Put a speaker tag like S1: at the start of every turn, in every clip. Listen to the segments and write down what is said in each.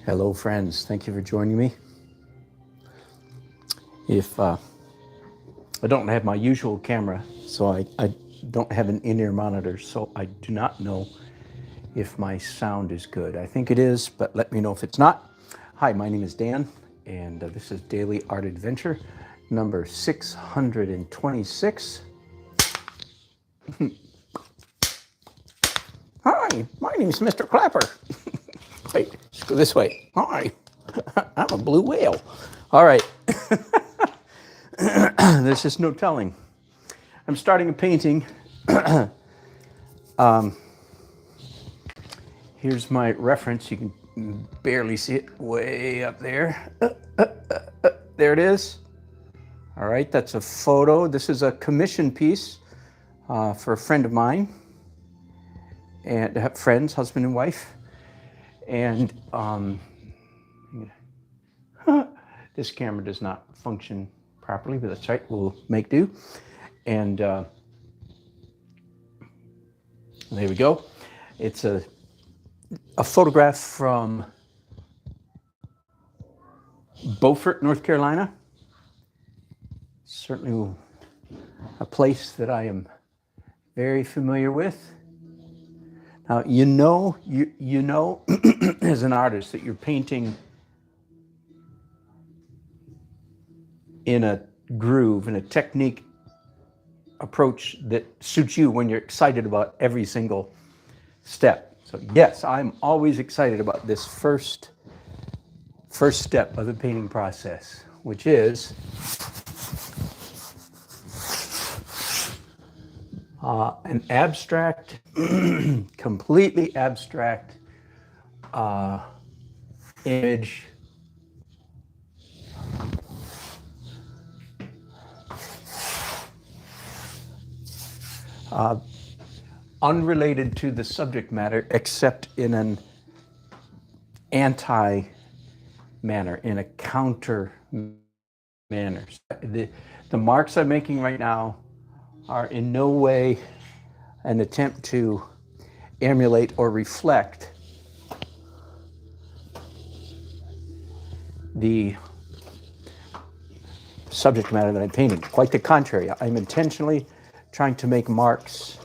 S1: Hello, friends. Thank you for joining me. If I don't have my usual camera, so I don't have an in-ear monitor, so I do not know if my sound is good. I think it is, but let me know if it's not. Hi, my name is Dan, and this is Daily Art Adventure number 626. Hi, my name is Mr. Clapper. Wait, let's go this way. Hi, I'm a blue whale. All right. There's just no telling. I'm starting a painting. Here's my reference. You can barely see it way up there. There it is. All right, that's a photo. This is a commission piece for a friend of mine, and friends, husband and wife. And this camera does not function properly, but that's right, we'll make do. And there we go. It's a photograph from Beaufort, North Carolina. Certainly a place that I am very familiar with. Now, you know as an artist that you're painting in a groove, in a technique approach that suits you when you're excited about every single step. So yes, I'm always excited about this first step of the painting process, which is an abstract, completely abstract image unrelated to the subject matter, except in an anti-manner, in a counter manner. The marks I'm making right now are in no way an attempt to emulate or reflect the subject matter that I'm painting. Quite the contrary, I'm intentionally trying to make marks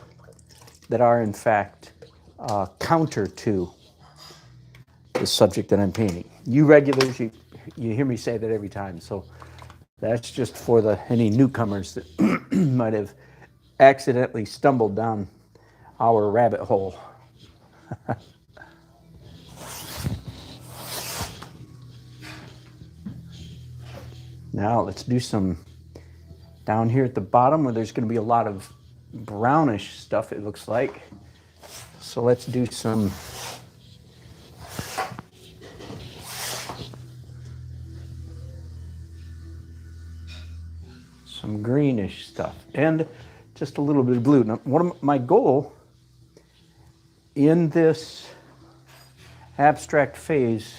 S1: that are in fact counter to the subject that I'm painting. You regulars, you hear me say that every time, so that's just for any newcomers that might have accidentally stumbled down our rabbit hole. Now let's do some down here at the bottom where there's going to be a lot of brownish stuff, it looks like. So let's do some greenish stuff and just a little bit of blue. Now, one of my goal in this abstract phase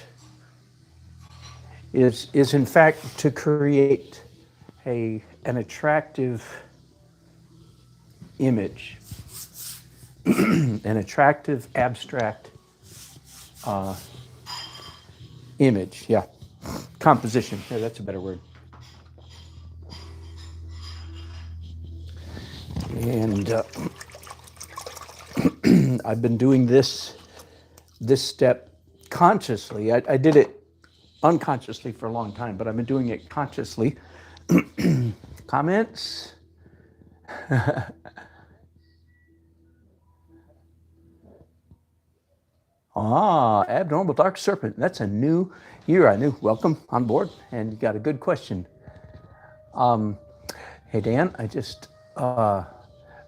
S1: is in fact to create an attractive image, an attractive abstract image. Yeah, composition. Yeah, that's a better word. And I've been doing this step consciously. I did it unconsciously for a long time, but I've been doing it consciously. Comments? Abnormal dark serpent. That's a new year. I knew. Welcome on board, and you got a good question. Hey Dan, I just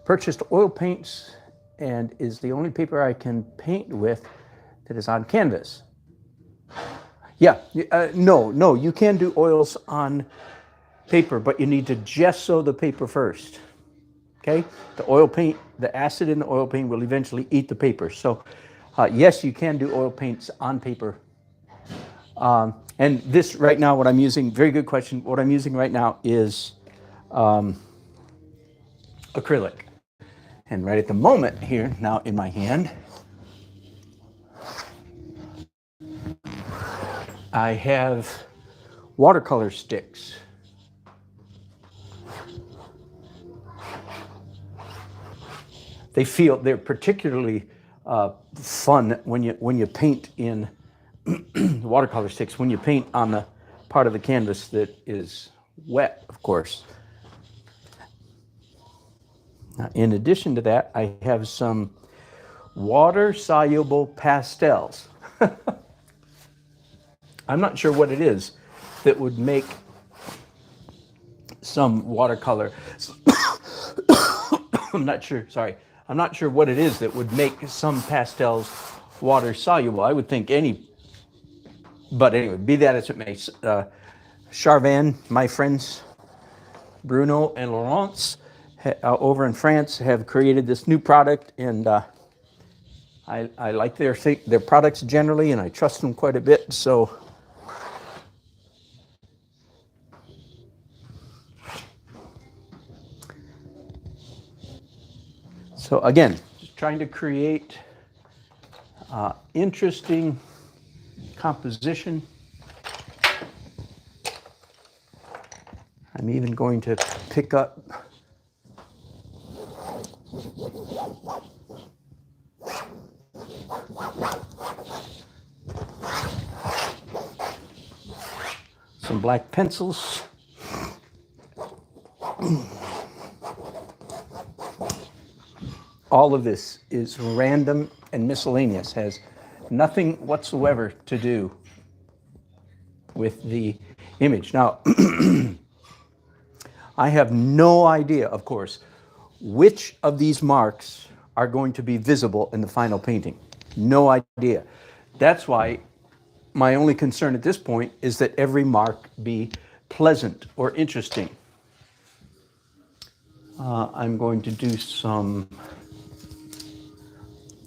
S1: purchased oil paints and is the only paper I can paint with that is on canvas. Yeah, no, you can do oils on paper, but you need to gesso the paper first. Okay, the oil paint, the acid in the oil paint will eventually eat the paper. So yes, you can do oil paints on paper. And this right now, what I'm using, very good question. What I'm using right now is acrylic. And right at the moment here, now in my hand, I have watercolor sticks. They're particularly fun when you paint in watercolor sticks, when you paint on the part of the canvas that is wet, of course. In addition to that, I have some water-soluble pastels. I'm not sure what it is that would make some watercolor. I'm not sure what it is that would make some pastels water-soluble. I would think any, but anyway, be that as it may. Charvan, my friends, Bruno and Laurence, over in France, have created this new product, and I like their products generally, and I trust them quite a bit. So again, just trying to create interesting composition. I'm even going to pick up some black pencils. All of this is random and miscellaneous, has nothing whatsoever to do with the image. Now, I have no idea, of course, which of these marks are going to be visible in the final painting. No idea. That's why my only concern at this point is that every mark be pleasant or interesting. I'm going to do some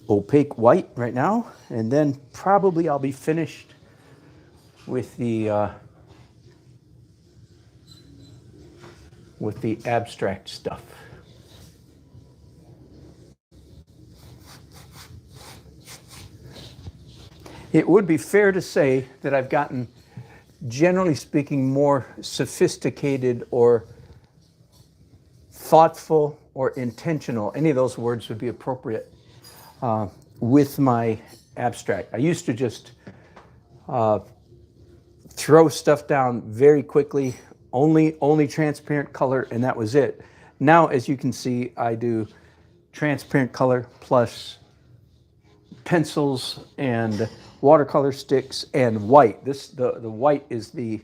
S1: opaque white right now, and then probably I'll be finished with the abstract stuff. It would be fair to say that I've gotten, generally speaking, more sophisticated or thoughtful or intentional, any of those words would be appropriate, with my abstract. I used to just throw stuff down very quickly, only transparent color, and that was it. Now, as you can see, I do transparent color plus pencils and watercolor sticks and white. The white is the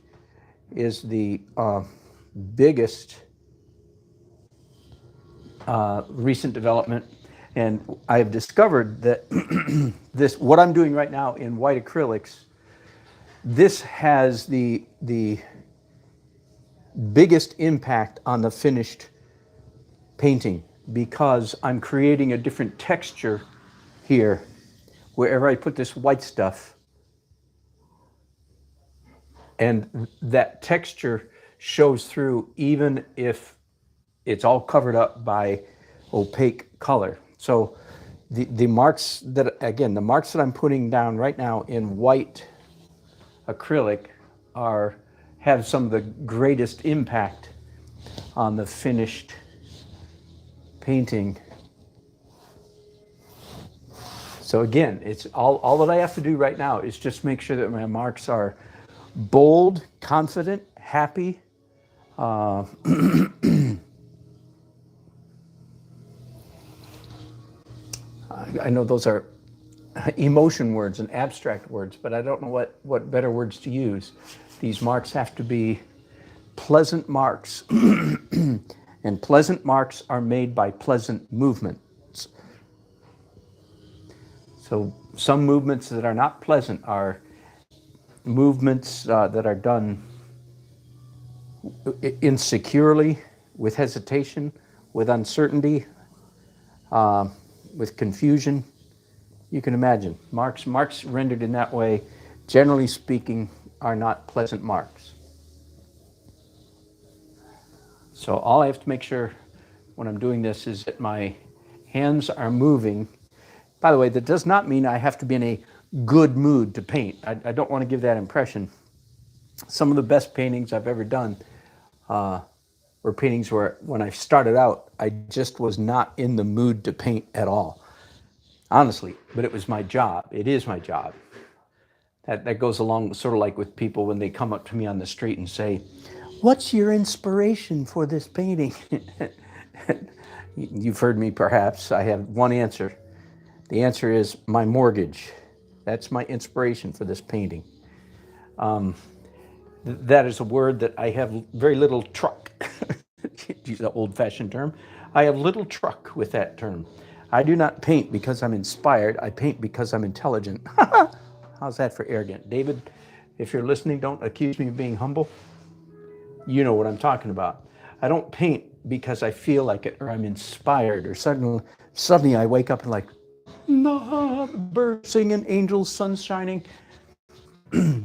S1: biggest recent development, and I have discovered that what I'm doing right now in white acrylics, this has the biggest impact on the finished painting, because I'm creating a different texture here wherever I put this white stuff, and that texture shows through even if it's all covered up by opaque color. So the marks that I'm putting down right now in white acrylic have some of the greatest impact on the finished painting. So again, it's all that I have to do right now is just make sure that my marks are bold, confident, happy. I know those are emotion words and abstract words, but I don't know what better words to use. These marks have to be pleasant marks, and pleasant marks are made by pleasant movements. So some movements that are not pleasant are movements that are done insecurely, with hesitation, with uncertainty, with confusion. You can imagine marks rendered in that way, generally speaking, are not pleasant marks. So all I have to make sure when I'm doing this is that my hands are moving. By the way, that does not mean I have to be in a good mood to paint. I don't want to give that impression. Some of the best paintings I've ever done were paintings where when I started out, I just was not in the mood to paint at all, honestly, but it was my job. It is my job. That goes along sort of like with people when they come up to me on the street and say, "What's your inspiration for this painting?" You've heard me perhaps. I have one answer. The answer is my mortgage. That's my inspiration for this painting. That is a word that I have very little truck. Use an old-fashioned term. I have little truck with that term. I do not paint because I'm inspired. I paint because I'm intelligent. How's that for arrogant? David, if you're listening, don't accuse me of being humble. You know what I'm talking about. I don't paint because I feel like it or I'm inspired or suddenly I wake up and like, nah, birds singing, angels, sun shining.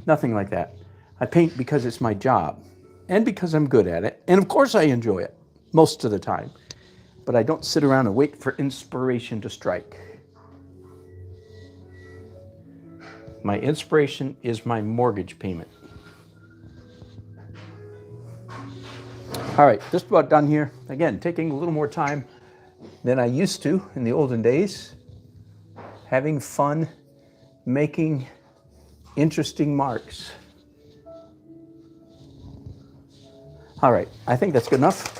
S1: Nothing like that. I paint because it's my job and because I'm good at it. And of course I enjoy it most of the time. But I don't sit around and wait for inspiration to strike. My inspiration is my mortgage payment. All right, just about done here. Again, taking a little more time than I used to in the olden days. Having fun, making interesting marks. All right, I think that's good enough.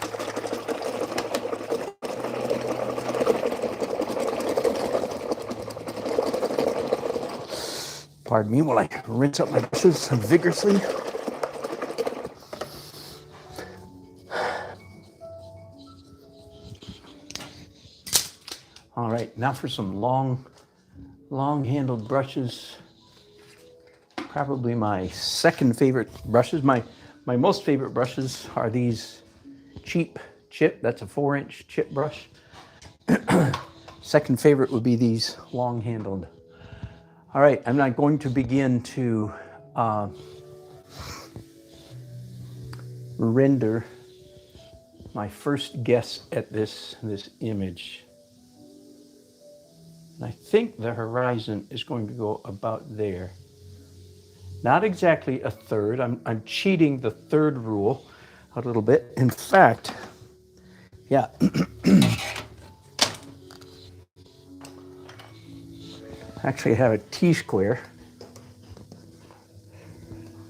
S1: Pardon me while I rinse up my brushes vigorously. All right, now for some long-handled brushes. Probably my second favorite brushes. My most favorite brushes are these cheap chip. That's a 4-inch chip brush. Second favorite would be these long-handled. All right, I'm not going to begin to render my first guess at this image. And I think the horizon is going to go about there. Not exactly a third. I'm cheating the third rule a little bit. In fact, yeah. Actually, I have a T-square.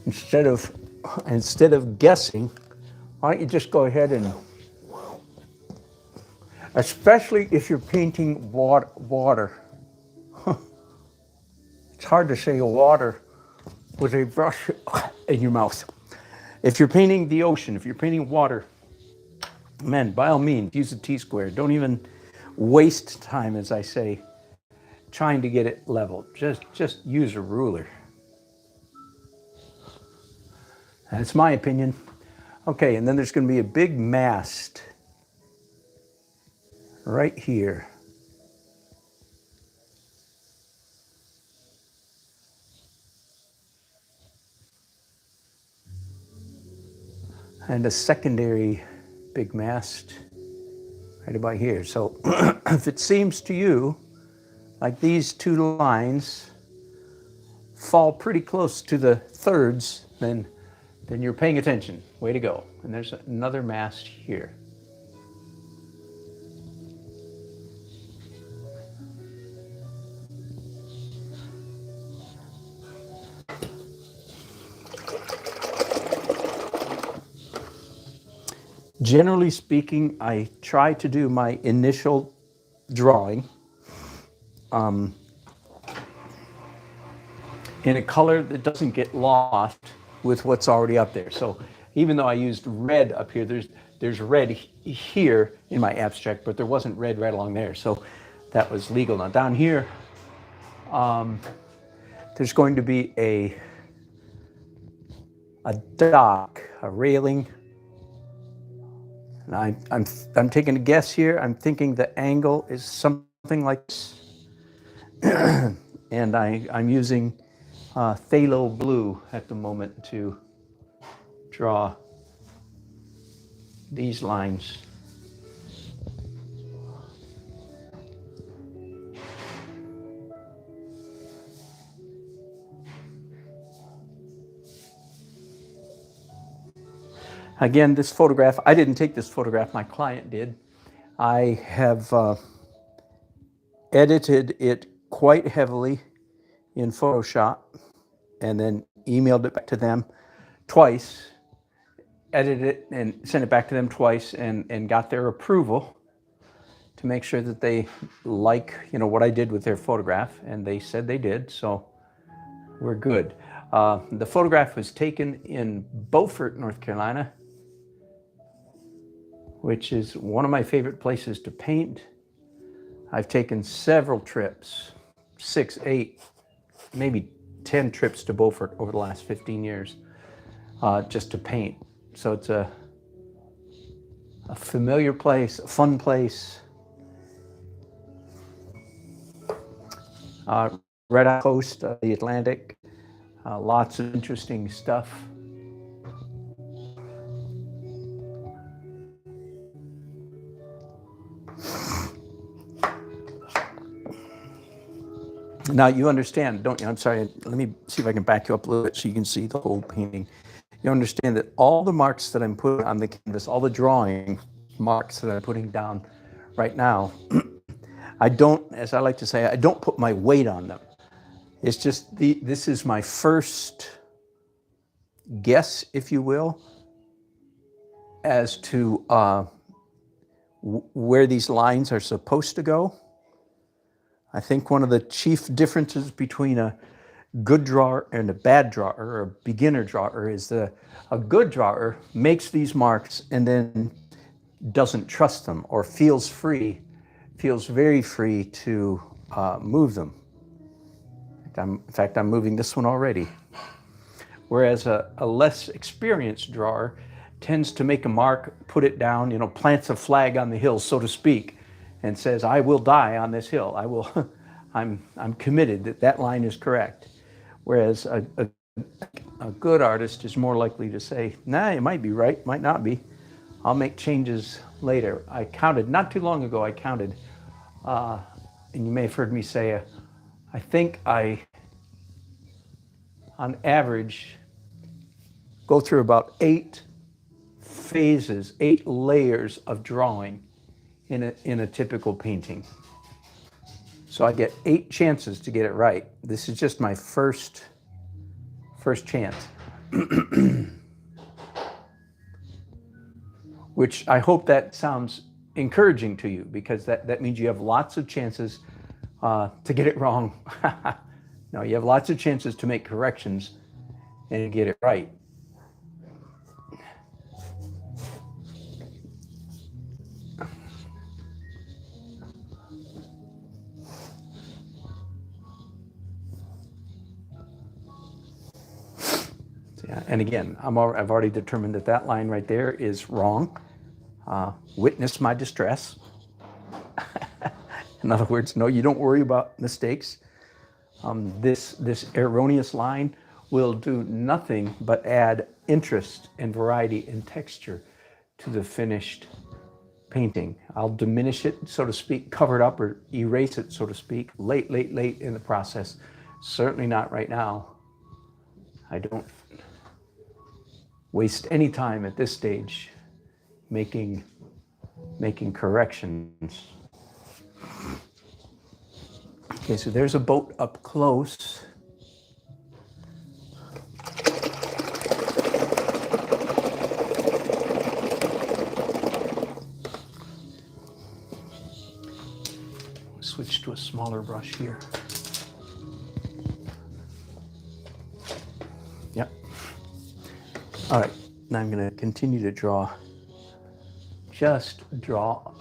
S1: Instead of guessing, why don't you just go ahead and, especially if you're painting water. It's hard to say water with a brush in your mouth. If you're painting the ocean, if you're painting water, man, by all means, use a T-square. Don't even waste time, as I say, trying to get it leveled. Just use a ruler. That's my opinion. Okay, and then there's going to be a big mast right here. And a secondary big mast right about here. So if it seems to you like these two lines fall pretty close to the thirds, then you're paying attention. Way to go. And there's another mast here. Generally speaking, I try to do my initial drawing in a color that doesn't get lost with what's already up there. So even though I used red up here, there's red here in my abstract, but there wasn't red right along there. So that was legal. Now down here, there's going to be a dock, a railing. And I'm taking a guess here. I'm thinking the angle is something like this. And I'm using phthalo blue at the moment to draw these lines. Again, this photograph, I didn't take this photograph, my client did. I have edited it quite heavily in Photoshop and then emailed it back to them twice, edited it and sent it back to them twice, and got their approval to make sure that they like, what I did with their photograph, and they said they did, so we're good. The photograph was taken in Beaufort, North Carolina, which is one of my favorite places to paint. I've taken several trips, 6, 8, maybe 10 trips to Beaufort over the last 15 years, just to paint. So it's a familiar place, a fun place. Right on the coast of the Atlantic, lots of interesting stuff. Now you understand, don't you? I'm sorry, let me see if I can back you up a little bit so you can see the whole painting. You understand that all the marks that I'm putting on the canvas, all the drawing marks that I'm putting down right now, I don't, as I like to say, I don't put my weight on them. It's just, this is my first guess, if you will, as to where these lines are supposed to go. I think one of the chief differences between a good drawer and a bad drawer, or a beginner drawer, is a good drawer makes these marks and then doesn't trust them, or feels very free to move them. In fact, I'm moving this one already. Whereas a less experienced drawer tends to make a mark, put it down, plants a flag on the hill, so to speak, and says, I will die on this hill. I'm committed that line is correct. Whereas a good artist is more likely to say, nah, it might be right, might not be. I'll make changes later. I counted, not too long ago, and you may have heard me say, I think I, on average, go through about 8 phases, 8 layers of drawing in a typical painting. So I get 8 chances to get it right. This is just my first chance. Which I hope that sounds encouraging to you, because that means you have lots of chances to get it wrong. No, you have lots of chances to make corrections and get it right. And again, I've already determined that line right there is wrong. Witness my distress. In other words, no, you don't worry about mistakes. This erroneous line will do nothing but add interest and variety and texture to the finished painting. I'll diminish it, so to speak, cover it up, or erase it, so to speak, late in the process. Certainly not right now. I don't waste any time at this stage making corrections. Okay, so there's a boat up close. Switch to a smaller brush here. Yep. All right, now I'm going to continue to draw. Just draw.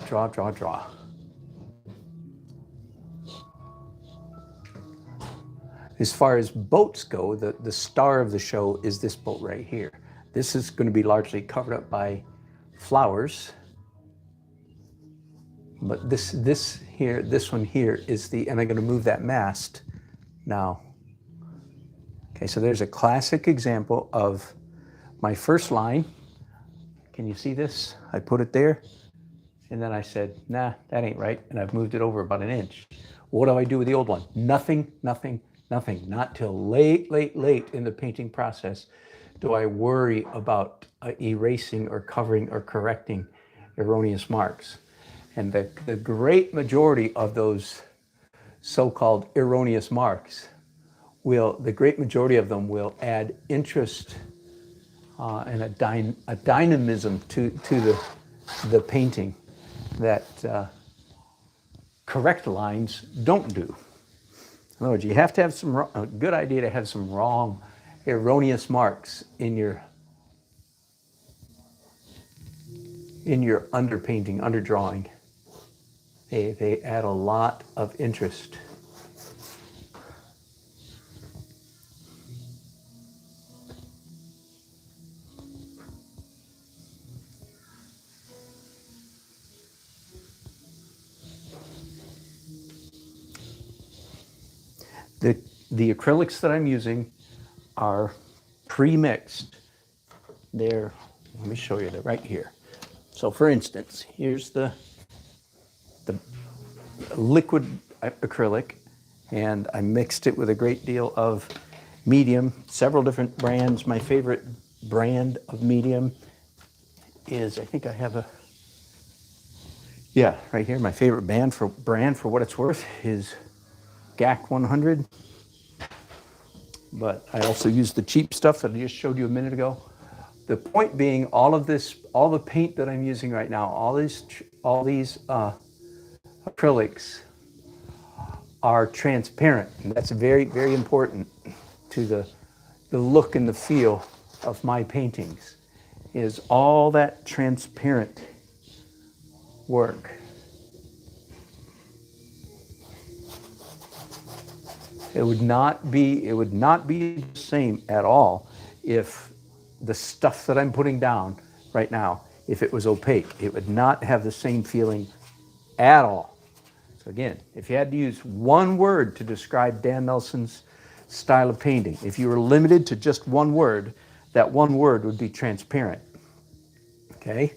S1: As far as boats go, the star of the show is this boat right here. This is going to be largely covered up by flowers. But this one here is and I'm going to move that mast now. Okay, so there's a classic example of my first line. Can you see this? I put it there, and then I said, nah, that ain't right, and I've moved it over about 1 inch. What do I do with the old one? Nothing. Not till late in the painting process do I worry about erasing or covering or correcting erroneous marks. And the great majority of those so-called erroneous marks the great majority of them will add interest and a dynamism to the painting that correct lines don't do. In other words, you have to have a good idea to have some wrong, erroneous marks in your underpainting, underdrawing. They add a lot of interest. The acrylics that I'm using are pre-mixed. Let me show you, they're right here. So for instance, here's the liquid acrylic, and I mixed it with a great deal of medium, several different brands. My favorite brand of medium is, I think I have right here. My favorite brand for what it's worth is GAC 100. But I also use the cheap stuff that I just showed you a minute ago. The point being, all the paint that I'm using right now, all these acrylics are transparent, and that's very, very important to the look and the feel of my paintings, is all that transparent work. It would not be the same at all if the stuff that I'm putting down right now, if it was opaque. It would not have the same feeling at all. So again, if you had to use one word to describe Dan Nelson's style of painting, if you were limited to just one word, that one word would be transparent. Okay?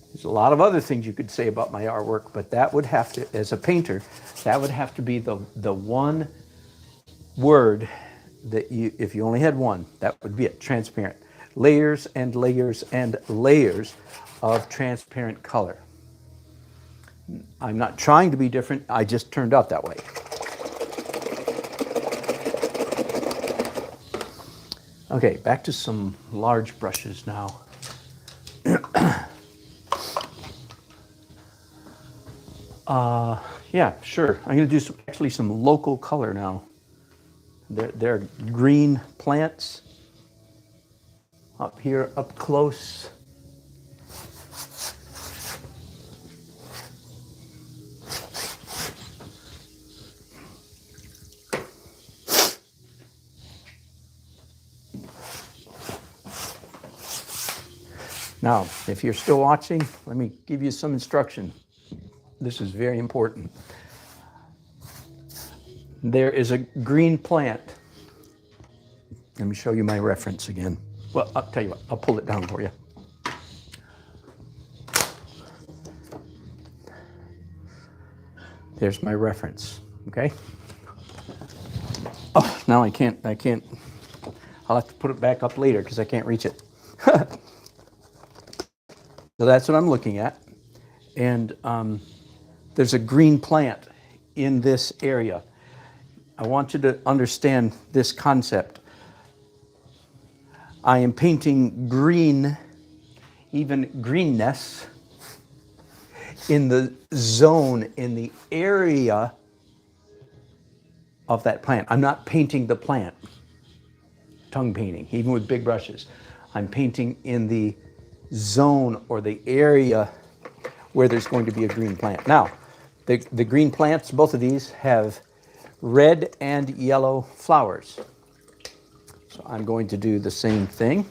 S1: There's a lot of other things you could say about my artwork, but that would have to, as a painter, that would have to be the one word that if you only had one, that would be it, transparent. Layers and layers and layers of transparent color. I'm not trying to be different, I just turned out that way. Okay, back to some large brushes now. Yeah, sure. I'm going to do actually some local color now. They're green plants up here, up close. Now, if you're still watching, let me give you some instruction. This is very important. There is a green plant. Let me show you my reference again. Well, I'll tell you what, I'll pull it down for you. There's my reference, okay? Oh, now I can't. I'll have to put it back up later because I can't reach it. So that's what I'm looking at. And there's a green plant in this area. I want you to understand this concept. I am painting green, even greenness, in the zone, in the area of that plant. I'm not painting the plant, tongue painting, even with big brushes. I'm painting in the zone or the area where there's going to be a green plant. Now, the green plants, both of these have red and yellow flowers. So I'm going to do the same thing.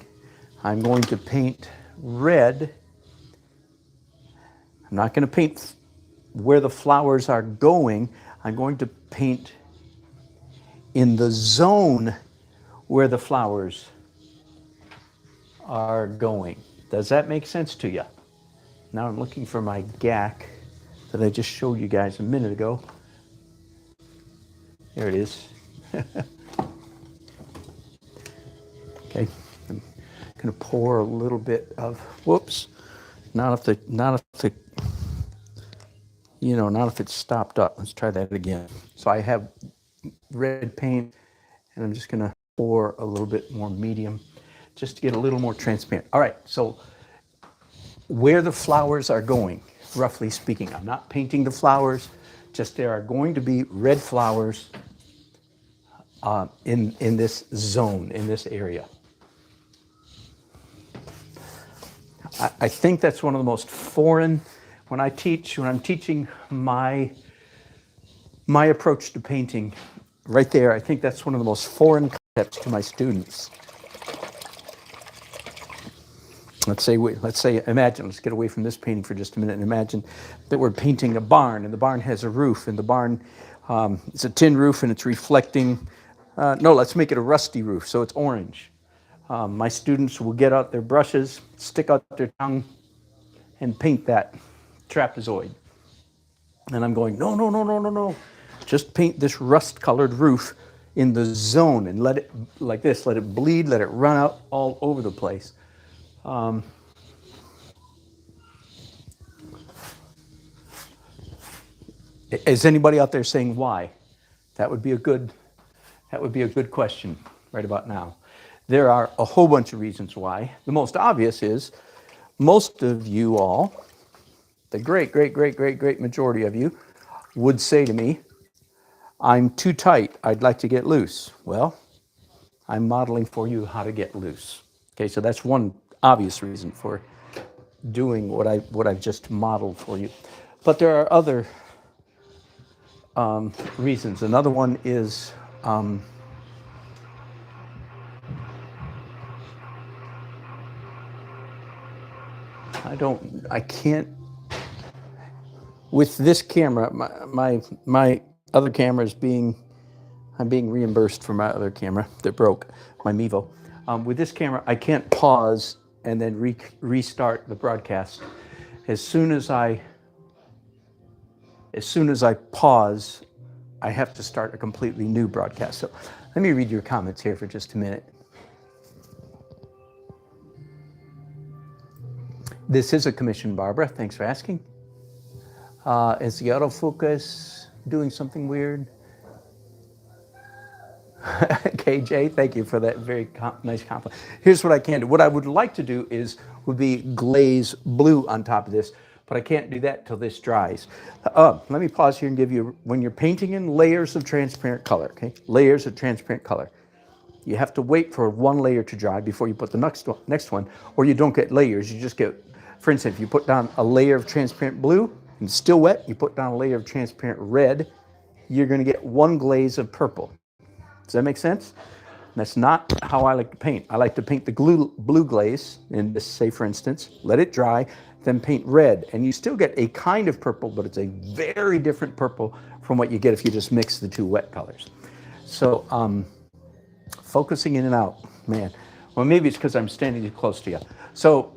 S1: I'm going to paint red. I'm not going to paint where the flowers are going. I'm going to paint in the zone where the flowers are going. Does that make sense to you? Now I'm looking for my GAC that I just showed you guys a minute ago. There it is. Okay, Gonna pour a little bit of, whoops, not if it's stopped up. Let's try that again. So I have red paint, and I'm just gonna pour a little bit more medium, just to get a little more transparent. All right, so where the flowers are going, roughly speaking, I'm not painting the flowers, just there are going to be red flowers in this zone, in this area. I think that's one of the most foreign, when I'm teaching my approach to painting, right there, I think that's one of the most foreign concepts to my students. Let's get away from this painting for just a minute and imagine that we're painting a barn, and the barn has a roof, and the barn, it's a tin roof and it's reflecting, no, let's make it a rusty roof, so it's orange. My students will get out their brushes, stick out their tongue, and paint that trapezoid. And I'm going, no. Just paint this rust-colored roof in the zone and let it, like this, let it bleed, let it run out all over the place. Is anybody out there saying why? That would be a good question right about now. There are a whole bunch of reasons why. The most obvious is most of you all, the great majority of you, would say to me, I'm too tight, I'd like to get loose. Well, I'm modeling for you how to get loose. Okay, so that's one obvious reason for doing what I've just modeled for you. But there are other reasons. Another one is I can't, with this camera, my other camera is I'm being reimbursed for my other camera that broke, my Mevo. With this camera, I can't pause and then restart the broadcast. As soon as I pause, I have to start a completely new broadcast. So let me read your comments here for just a minute. This is a commission, Barbara. Thanks for asking. Is the autofocus doing something weird? KJ, thank you for that very nice compliment. Here's what I can do. What I would like to do would be glaze blue on top of this, but I can't do that till this dries. Let me pause here and give you, when you're painting in layers of transparent color, okay? Layers of transparent color. You have to wait for one layer to dry before you put the next one, or you don't get layers. You just get, for instance, if you put down a layer of transparent blue and it's still wet, you put down a layer of transparent red, you're going to get one glaze of purple. Does that make sense? That's not how I like to paint. I like to paint the blue glaze, in this, say for instance, let it dry, then paint red. And you still get a kind of purple, but it's a very different purple from what you get if you just mix the two wet colors. So focusing in and out, man. Well, maybe it's because I'm standing too close to you. So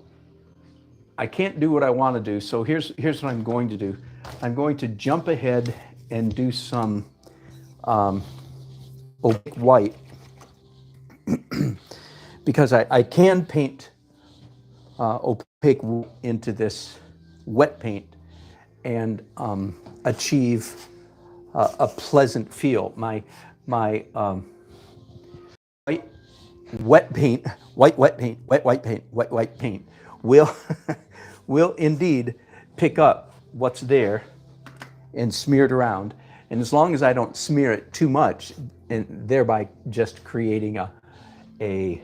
S1: I can't do what I want to do. So here's what I'm going to do. I'm going to jump ahead and do some opaque white because I can paint opaque into this wet paint and achieve a pleasant feel. My white paint will indeed pick up what's there and smear it around. And as long as I don't smear it too much, and thereby just creating a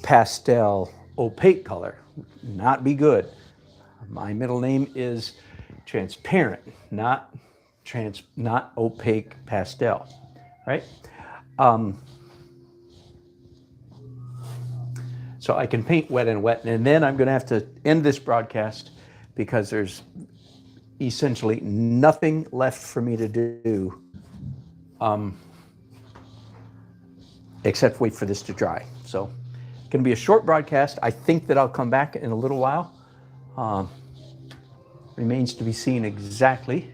S1: pastel opaque color, not be good. My middle name is transparent, not opaque pastel, right? So I can paint wet and wet, and then I'm going to have to end this broadcast because there's essentially nothing left for me to do except wait for this to dry. So it's going to be a short broadcast. I think that I'll come back in a little while. Remains to be seen exactly.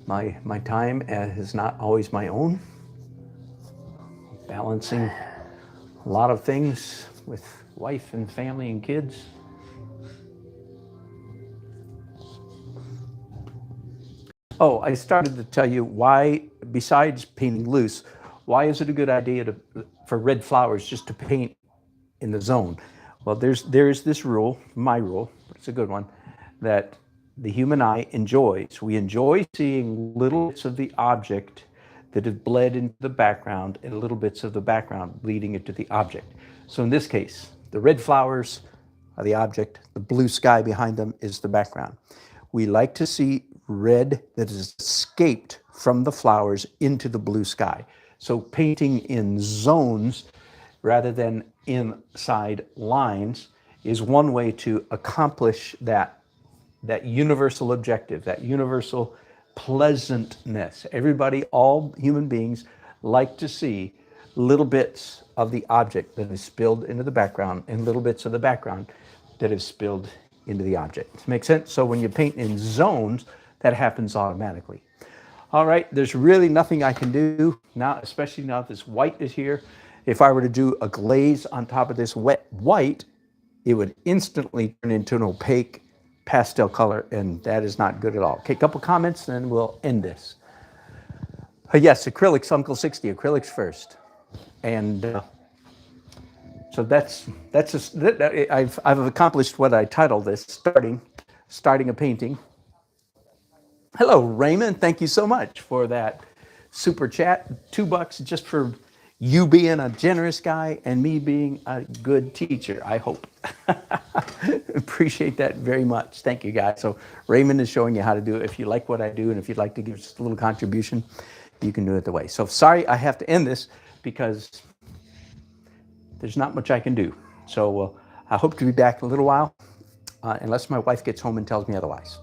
S1: My time is not always my own. Balancing a lot of things with wife and family and kids. Oh, I started to tell you why, besides painting loose, why is it a good idea for red flowers just to paint in the zone? Well, there's this rule, my rule, but it's a good one, that the human eye enjoys. We enjoy seeing little bits of the object that have bled into the background and little bits of the background bleeding into the object. So in this case, the red flowers are the object, the blue sky behind them is the background. We like to see red that has escaped from the flowers into the blue sky. So painting in zones rather than inside lines is one way to accomplish that universal objective, that universal pleasantness. Everybody, all human beings, like to see little bits of the object that is spilled into the background and little bits of the background that is spilled into the object. Make sense? So when you paint in zones, that happens automatically. All right, there's really nothing I can do now, especially now this white is here. If I were to do a glaze on top of this wet white, it would instantly turn into an opaque pastel color, and that is not good at all. Okay, a couple comments, and we'll end this. Yes, acrylics, Uncle 60, acrylics first. And so I've accomplished what I titled this, starting a painting. Hello, Raymond. Thank you so much for that super chat. $2 just for you being a generous guy and me being a good teacher, I hope. Appreciate that very much. Thank you, guys. So Raymond is showing you how to do it. If you like what I do and if you'd like to give just a little contribution, you can do it the way. So sorry I have to end this because there's not much I can do. So I hope to be back in a little while, unless my wife gets home and tells me otherwise.